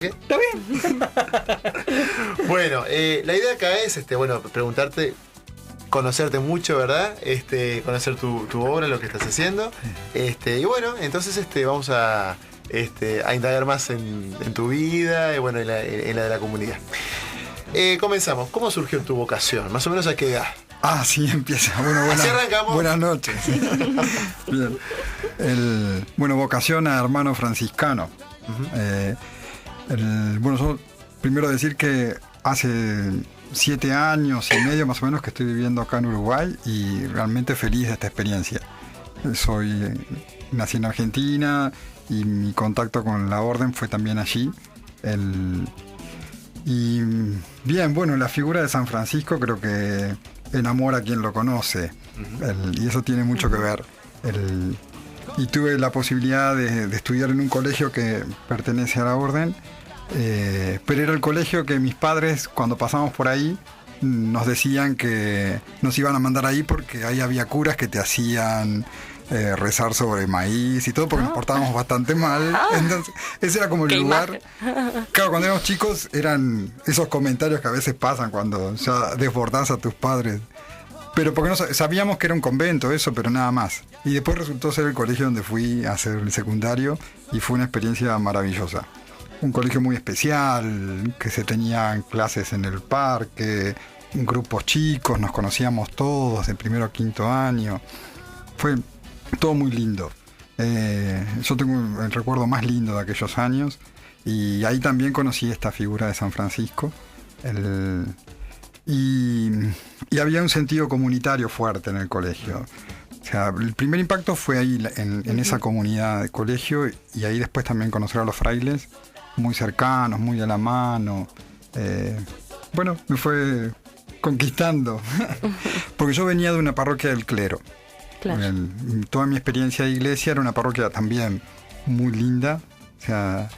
¿Está bien? Bueno, la idea acá es, preguntarte, conocerte mucho, ¿verdad? Conocer tu obra, lo que estás haciendo. Y bueno, entonces vamos a indagar más en tu vida y bueno, en la de la comunidad. Comenzamos. ¿Cómo surgió tu vocación? Más o menos a qué edad. Sí, empieza. Bueno, Así arrancamos. Buenas noches. Bien. Vocación a hermano franciscano. Yo primero decir que hace 7 años y medio más o menos que estoy viviendo acá en Uruguay y realmente feliz de esta experiencia. Nací en Argentina y mi contacto con la orden fue también allí. Y bien, la figura de San Francisco creo que enamora a quien lo conoce. Y eso tiene mucho que ver. Y tuve la posibilidad de estudiar en un colegio que pertenece a la orden, pero era el colegio que mis padres, cuando pasamos por ahí, nos decían que nos iban a mandar ahí porque ahí había curas que te hacían rezar sobre maíz y todo, porque nos portábamos bastante mal. Entonces, ese era como el lugar. Claro, cuando éramos chicos eran esos comentarios que a veces pasan cuando ya desbordás a tus padres. Pero porque no sabíamos que era un convento eso, pero nada más. Y después resultó ser el colegio donde fui a hacer el secundario y fue una experiencia maravillosa. Un colegio muy especial, que se tenían clases en el parque, grupos chicos, nos conocíamos todos de primero a quinto año. Fue todo muy lindo. Yo tengo el recuerdo más lindo de aquellos años y ahí también conocí esta figura de San Francisco. Y había un sentido comunitario fuerte en el colegio. O sea, el primer impacto fue ahí, en esa comunidad de colegio, y ahí después también conocer a los frailes, muy cercanos, muy a la mano. Me fue conquistando, porque yo venía de una parroquia del clero. Claro. Toda mi experiencia de iglesia era una parroquia también muy linda, o sea,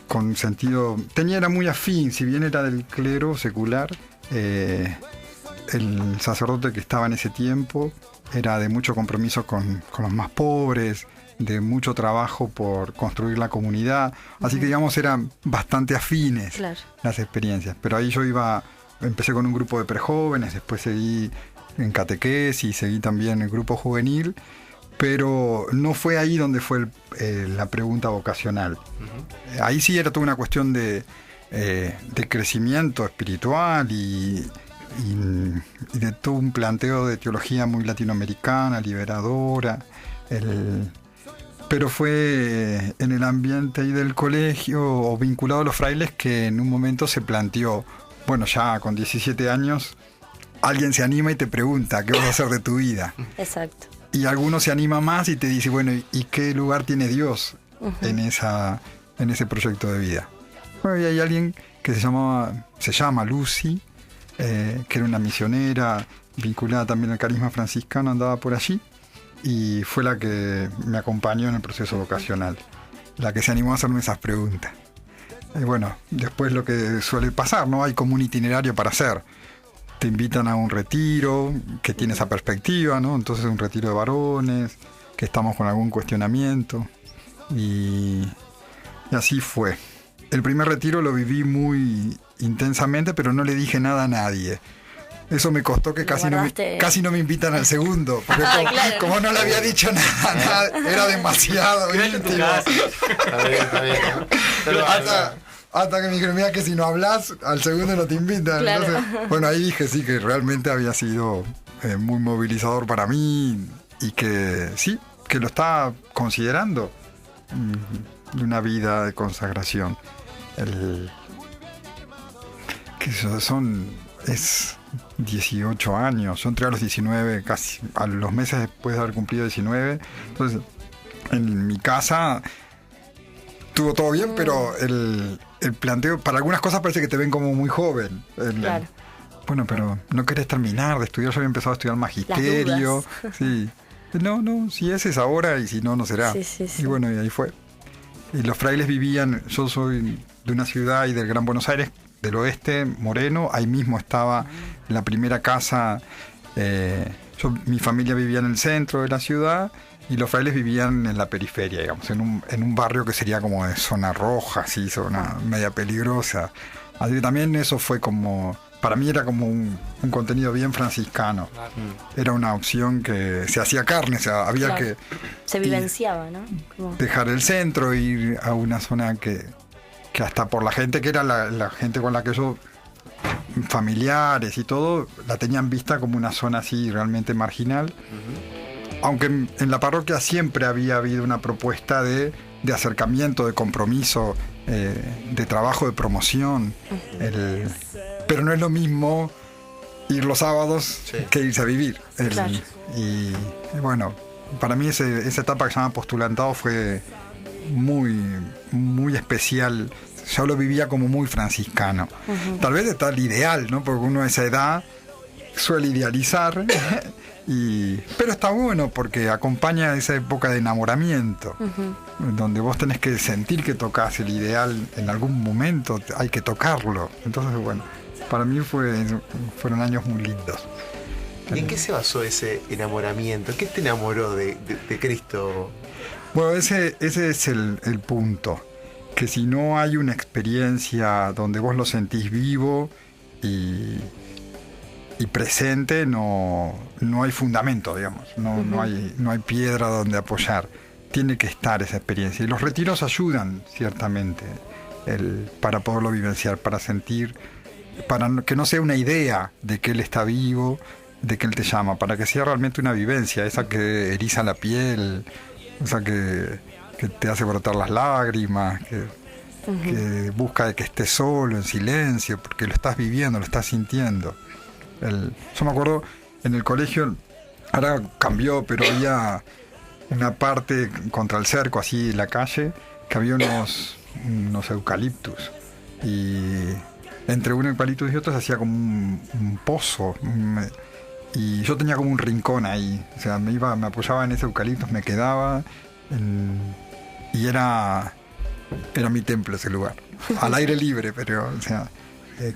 con sentido... Era muy afín, si bien era del clero secular. El sacerdote que estaba en ese tiempo era de mucho compromiso con los más pobres, de mucho trabajo por construir la comunidad, así que digamos eran bastante afines. Claro. Las experiencias, pero ahí empecé con un grupo de prejóvenes, después seguí en catequesis, seguí también en el grupo juvenil, pero no fue ahí donde fue la pregunta vocacional. Ahí sí era toda una cuestión de crecimiento espiritual y de todo un planteo de teología muy latinoamericana, liberadora. Pero fue en el ambiente ahí del colegio o vinculado a los frailes que en un momento se planteó, ya con 17 años, alguien se anima y te pregunta, ¿qué vas a hacer de tu vida? Exacto. Y alguno se anima más y te dice, ¿y qué lugar tiene Dios en ese proyecto de vida? Y hay alguien que se llama Lucy, que era una misionera vinculada también al carisma franciscano, andaba por allí y fue la que me acompañó en el proceso vocacional, la que se animó a hacerme esas preguntas. Y después lo que suele pasar, ¿no? Hay como un itinerario para hacer. Te invitan a un retiro que tiene esa perspectiva, ¿no? Entonces un retiro de varones, que estamos con algún cuestionamiento y así fue. El primer retiro lo viví muy intensamente, pero no le dije nada a nadie. Eso me costó que casi no me invitan al segundo, porque como no le había dicho nada, era demasiado íntimo. Está bien. Pero hasta que me dijeron, mira que si no hablas, al segundo no te invitan. Claro. Entonces, ahí dije sí, que realmente había sido muy movilizador para mí y que sí, que lo estaba considerando una vida de consagración. Es 18 años, yo entré a los 19, casi a los meses después de haber cumplido 19, entonces en mi casa estuvo todo bien, pero el planteo, para algunas cosas parece que te ven como muy joven. Claro. Pero no querés terminar de estudiar, yo había empezado a estudiar magisterio. Sí. No, si es ahora y si no, no será. Sí. Y y ahí fue. Y los frailes vivían, yo soy de una ciudad y del Gran Buenos Aires, del oeste, Moreno, ahí mismo estaba la primera casa. Mi familia vivía en el centro de la ciudad y los frailes vivían en la periferia, digamos, en un barrio que sería como de zona roja, así, zona media peligrosa. Así que también eso fue como, para mí era como un contenido bien franciscano. Era una opción que se hacía carne, o sea, había que... Se vivenciaba, ¿no? Como... dejar el centro, ir a una zona que hasta por la gente que era la gente con la que yo, familiares y todo, la tenían vista como una zona así realmente marginal. Aunque en la parroquia siempre había habido una propuesta de acercamiento, de compromiso, de trabajo, de promoción. Pero no es lo mismo ir los sábados que irse a vivir. Claro. Y bueno, para mí esa etapa que se llama postulantado fue muy, muy especial. Yo lo vivía como muy franciscano. Tal vez de tal ideal, ¿no? Porque uno a esa edad suele idealizar. Pero está bueno porque acompaña esa época de enamoramiento, donde vos tenés que sentir que tocas el ideal en algún momento, hay que tocarlo. Entonces, bueno, para mí fueron años muy lindos. ¿Y en qué se basó ese enamoramiento? ¿Qué te enamoró de Cristo? Bueno, ese es el punto. Que si no hay una experiencia donde vos lo sentís vivo y presente, no hay fundamento, digamos. No hay piedra donde apoyar. Tiene que estar esa experiencia. Y los retiros ayudan, ciertamente, para poderlo vivenciar, para sentir, para que no sea una idea de que Él está vivo, de que Él te llama, para que sea realmente una vivencia, esa que eriza la piel, esa que te hace brotar las lágrimas, que busca de que estés solo, en silencio, porque lo estás viviendo, lo estás sintiendo. Yo me acuerdo en el colegio, ahora cambió, pero había una parte contra el cerco, así en la calle, que había unos eucaliptus. Y entre un eucaliptus y otro se hacía como un pozo. Y yo tenía como un rincón ahí. O sea, me apoyaba en ese eucaliptus, me quedaba. Y era mi templo ese lugar. Al aire libre, pero, o sea...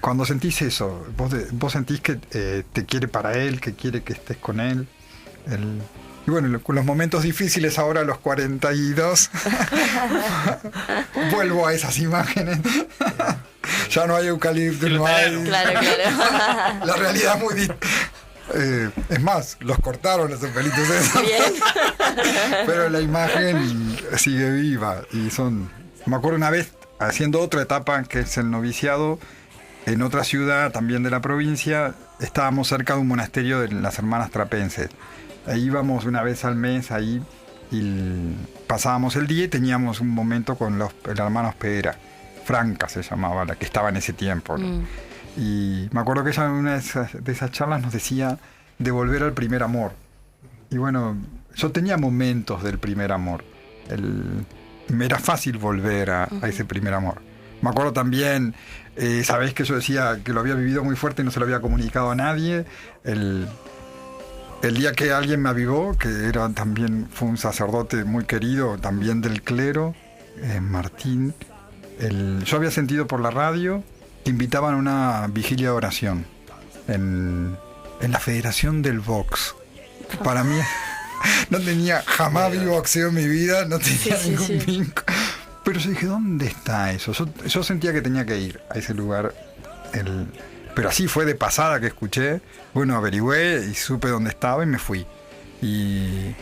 cuando sentís eso, vos sentís que te quiere para Él, que quiere que estés con Él. Y bueno, con los momentos difíciles ahora a los 42, vuelvo a esas imágenes. Ya no hay eucalipto, no hay... Claro. La realidad es muy distinta. Es más, los cortaron los eucaliptos esos. Bien. Pero la imagen sigue viva. Me acuerdo una vez, haciendo otra etapa, que es el noviciado, en otra ciudad también de la provincia, estábamos cerca de un monasterio de las hermanas trapenses. Ahí íbamos una vez al mes ahí y pasábamos el día y teníamos un momento con el hermano Hospedera. Franca se llamaba, la que estaba en ese tiempo, ¿no? Y me acuerdo que ella en una de esas charlas nos decía de volver al primer amor. Y bueno, yo tenía momentos del primer amor. Me era fácil volver a ese primer amor. Me acuerdo también, sabés que yo decía que lo había vivido muy fuerte y no se lo había comunicado a nadie. El día que alguien me avivó, que fue un sacerdote muy querido, también del clero, Martín. Yo había sentido por la radio que invitaban a una vigilia de oración en la Federación del Box. Para mí, jamás vi boxeo en mi vida, no tenía ningún vínculo. Pero yo dije, ¿dónde está eso? Yo sentía que tenía que ir a ese lugar. Pero así fue de pasada que escuché. Bueno, averigüé y supe dónde estaba y me fui. Y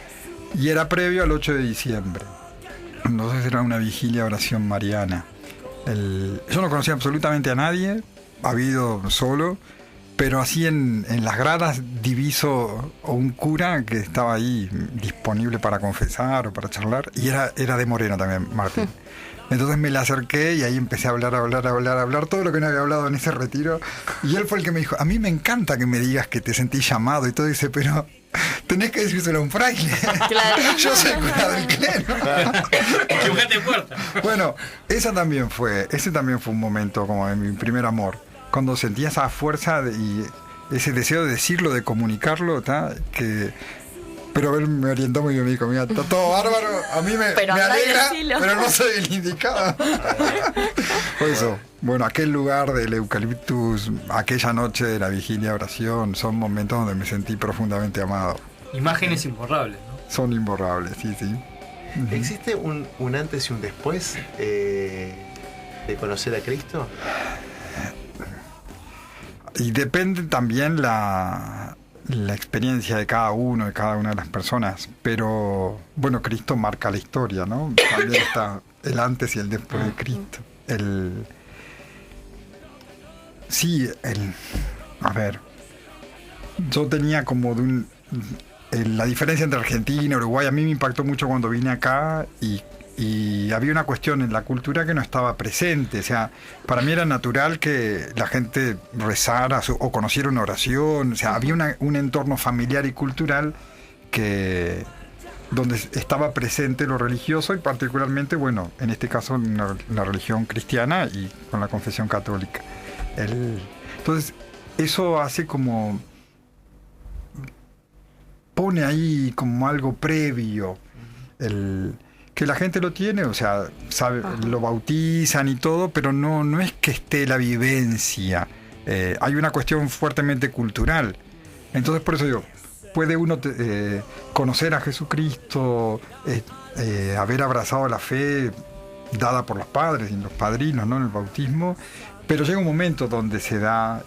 era previo al 8 de diciembre. Entonces era una vigilia de oración mariana. Yo no conocía absolutamente a nadie, había ido solo, pero así en las gradas diviso a un cura que estaba ahí disponible para confesar o para charlar, y era de Moreno también, Martín. Entonces me le acerqué y ahí empecé a hablar todo lo que no había hablado en ese retiro, y él fue el que me dijo, a mí me encanta que me digas que te sentís llamado y todo, dice, pero tenés que decírselo a un fraile. Claro. Yo soy cura del clero. Equivocate puerta. Bueno, ese también fue un momento como de mi primer amor, cuando sentí esa fuerza y ese deseo de decirlo, de comunicarlo, pero él me orientó muy bien, me dijo, mira, está todo bárbaro, a mí me alegra, pero no soy el indicado. Por eso, bueno, aquel lugar del eucaliptus, aquella noche de la vigilia de oración, son momentos donde me sentí profundamente amado. Imágenes imborrables, ¿no? son imborrables, sí. ¿Existe un antes y un después de conocer a Cristo? Y depende también la experiencia de cada uno, de cada una de las personas. Pero, bueno, Cristo marca la historia, ¿no? También está el antes y el después de Cristo. A ver, yo tenía como la diferencia entre Argentina y Uruguay. A mí me impactó mucho cuando vine acá y había una cuestión en la cultura que no estaba presente. O sea, para mí era natural que la gente rezara o conociera una oración. O sea, había un entorno familiar y cultural donde estaba presente lo religioso y particularmente, bueno, en este caso la religión cristiana y con la confesión católica. Entonces, eso hace como... pone ahí como algo previo, que la gente lo tiene, o sea, sabe, lo bautizan y todo, pero no es que esté la vivencia. Hay una cuestión fuertemente cultural. Entonces, por eso digo, puede uno conocer a Jesucristo, haber abrazado la fe dada por los padres y los padrinos, ¿no?, en el bautismo, pero llega un momento donde se da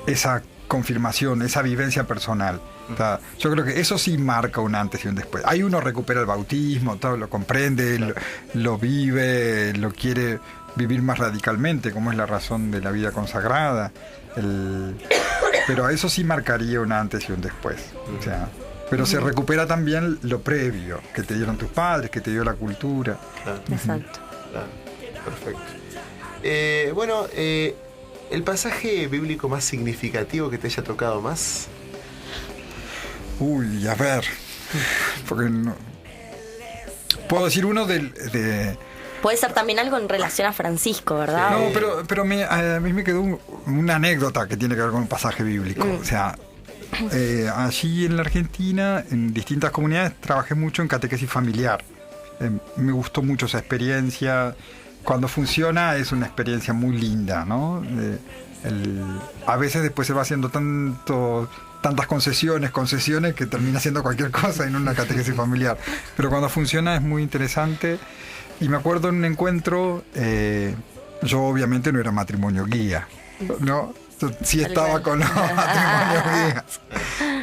esa confirmación, esa vivencia personal. O sea, yo creo que eso sí marca un antes y un después. Ahí uno recupera el bautismo, todo lo comprende, claro, lo vive, lo quiere vivir más radicalmente, como es la razón de la vida consagrada. Pero a eso sí marcaría un antes y un después. O sea, pero se recupera también lo previo, que te dieron tus padres, que te dio la cultura. Claro. Exacto. Claro. Perfecto. ¿El pasaje bíblico más significativo que te haya tocado más? Uy, a ver. Porque no... Puedo decir uno Puede ser también algo en relación a Francisco, ¿verdad? No, pero a mí me quedó una anécdota que tiene que ver con un pasaje bíblico. O sea, allí en la Argentina, en distintas comunidades, trabajé mucho en catequesis familiar. Me gustó mucho esa experiencia. Cuando funciona es una experiencia muy linda, ¿no? A veces después se va haciendo tantas concesiones que termina haciendo cualquier cosa en una catequesis familiar. Pero cuando funciona es muy interesante. Y me acuerdo en un encuentro, yo obviamente no era matrimonio guía, ¿no? Sí estaba con los matrimonios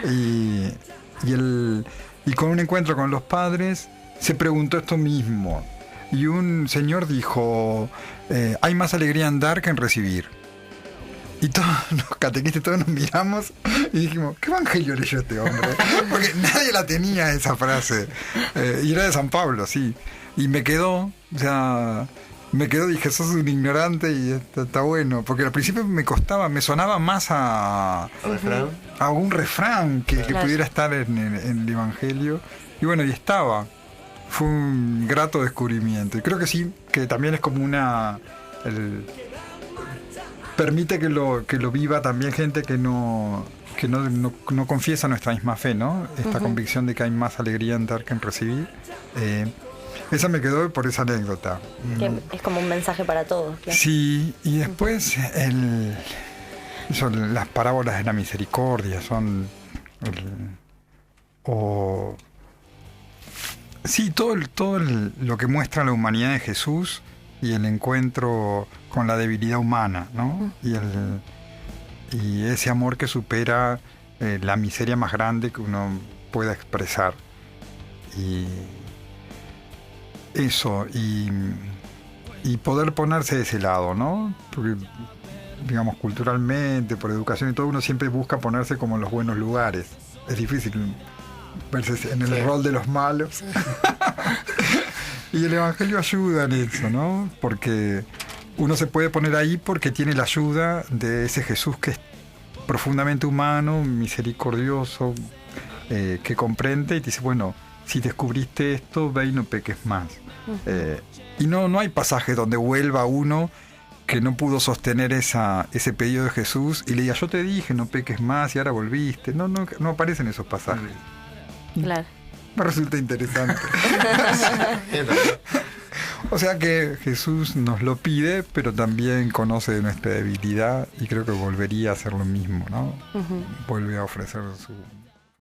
guías. Y con un encuentro con los padres se preguntó esto mismo. Y un señor dijo, hay más alegría en dar que en recibir. Y todos los catequistas, todos nos miramos y dijimos, ¿qué evangelio leyó este hombre? Porque nadie la tenía esa frase. Y era de San Pablo, sí. Y me quedó, dije, sos un ignorante y está bueno. Porque al principio me sonaba más a un refrán que pudiera estar en el evangelio. Y bueno, y estaba. Fue un grato descubrimiento. Y creo que sí, que también es como permite que lo viva también gente que no confiesa nuestra misma fe, ¿no? Esta convicción de que hay más alegría en dar que en recibir. Esa me quedó por esa anécdota. Que es como un mensaje para todos. Claro. Sí, y después son las parábolas de la misericordia, sí, todo lo que muestra la humanidad de Jesús y el encuentro con la debilidad humana, ¿no? Y ese amor que supera la miseria más grande que uno pueda expresar. Y eso, y poder ponerse de ese lado, ¿no? Porque, digamos, culturalmente, por educación y todo, uno siempre busca ponerse como en los buenos lugares. Es difícil verse en el rol de los malos. Y el Evangelio ayuda en eso, ¿no? Porque uno se puede poner ahí porque tiene la ayuda de ese Jesús que es profundamente humano, misericordioso, que comprende y te dice, bueno, si descubriste esto, ve y no peques más. Y no hay pasaje donde vuelva uno que no pudo sostener ese pedido de Jesús y le diga, yo te dije, no peques más y ahora volviste. No aparecen esos pasajes. Claro. Me resulta interesante. O sea que Jesús nos lo pide, pero también conoce de nuestra debilidad y creo que volvería a hacer lo mismo, ¿no? Vuelve a ofrecer su